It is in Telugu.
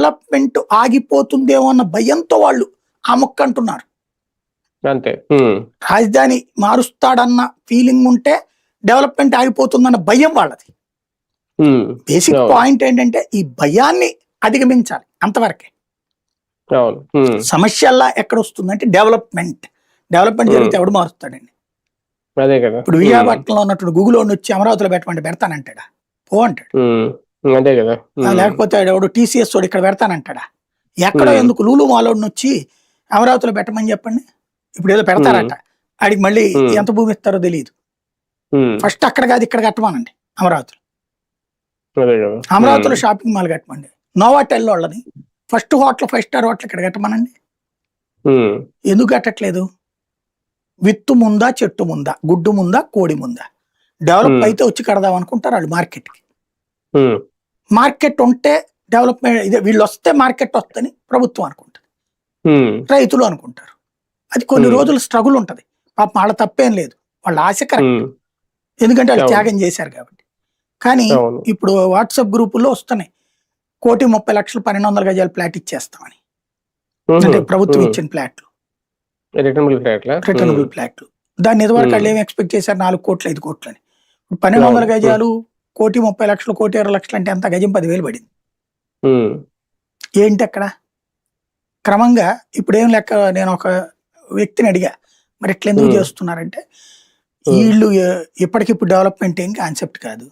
డెవలప్మెంట్ ఆగిపోతుందేమో అన్న భయంతో వాళ్ళు ఆ మొక్క అంటున్నారు. అంతే. రాజధాని మారుస్తాడన్న ఫీలింగ్ ఉంటే డెవలప్మెంట్ ఆగిపోతుందన్న భయం వాళ్ళది. బేసిక్ పాయింట్ ఏంటంటే ఈ భయాన్ని అధిగమించాలి, అంతవరకే. సమస్యల్లా ఎక్కడ వస్తుందంటే డెవలప్మెంట్ జరిగితే ఎవడు మారుస్తాడండి? అదే కదా. ఇప్పుడు విజయపట్నంలో ఉన్నట్టు గూగుల్ వచ్చి అమరావతిలో పెట్టమంటే పెడతానంటాడా? పో అంటాడు. అదే కదా. లేకపోతే ఎవడు TCS వాడు ఇక్కడ పెడతానంటాడా? ఎక్కడో ఎందుకు లూలు మాలోడిని వచ్చి అమరావతిలో పెట్టమని చెప్పండి. ఇప్పుడు ఏదో పెడతారట, ఆడికి మళ్ళీ ఎంత భూమి ఇస్తారో తెలియదు. ఫస్ట్ అక్కడ కాదు ఇక్కడ కట్టమానండి అమరావతిలో. అమరావతిలో షాపింగ్ మాల్ కట్టమండి. నోవాటెల్ వాళ్ళని ఫస్ట్ హోటల్ 5 స్టార్ హోటల్ ఇక్కడ కట్టమనండి. ఎందుకు కట్టట్లేదు? విత్తు ముందా, చెట్టు ముందా, గుడ్డు ముందా, కోడి ముందా? డెవలప్ అయితే వచ్చి కడదాం అనుకుంటారు వాళ్ళు మార్కెట్కి. మార్కెట్ ఉంటే డెవలప్మెంట్, ఇదే వీళ్ళు వస్తే మార్కెట్ వస్తుందని ప్రభుత్వం అనుకుంటుంది, రైతులు అనుకుంటారు. అది కొన్ని రోజులు స్ట్రగుల్ ఉంటుంది. పాపం వాళ్ళ తప్పేం లేదు, వాళ్ళ ఆశ కరెక్ట్, ఎందుకంటే వాళ్ళు త్యాగం చేశారు కాబట్టి. కానీ ఇప్పుడు వాట్సాప్ గ్రూపుల్లో వస్తున్నాయి 1,30,00,000 1200 గజాల ఫ్లాట్ ఇచ్చేస్తామని. అంటే ప్రభుత్వం ఇచ్చిన ఫ్లాట్లు, రిటర్నబుల్ ఫ్లాట్లు. దాన్ని ఇదివరకు వాళ్ళు ఏమి ఎక్స్పెక్ట్ చేశారు? 4 కోట్లు 5 కోట్లు అని. 1200 గజాలు 1,30,00,000 1,20,00,000 అంటే అంత గజం 10,000 పడింది. ఏంటి అక్కడ క్రమంగా ఇప్పుడు ఏం లెక్క? నేను ఒక వ్యక్తిని అడిగా, మరి ఎట్లా ఎందుకు చేస్తున్నారంటే వీళ్ళు ఇప్పటికిప్పుడు డెవలప్మెంట్ ఏం కాన్సెప్ట్ కాదు,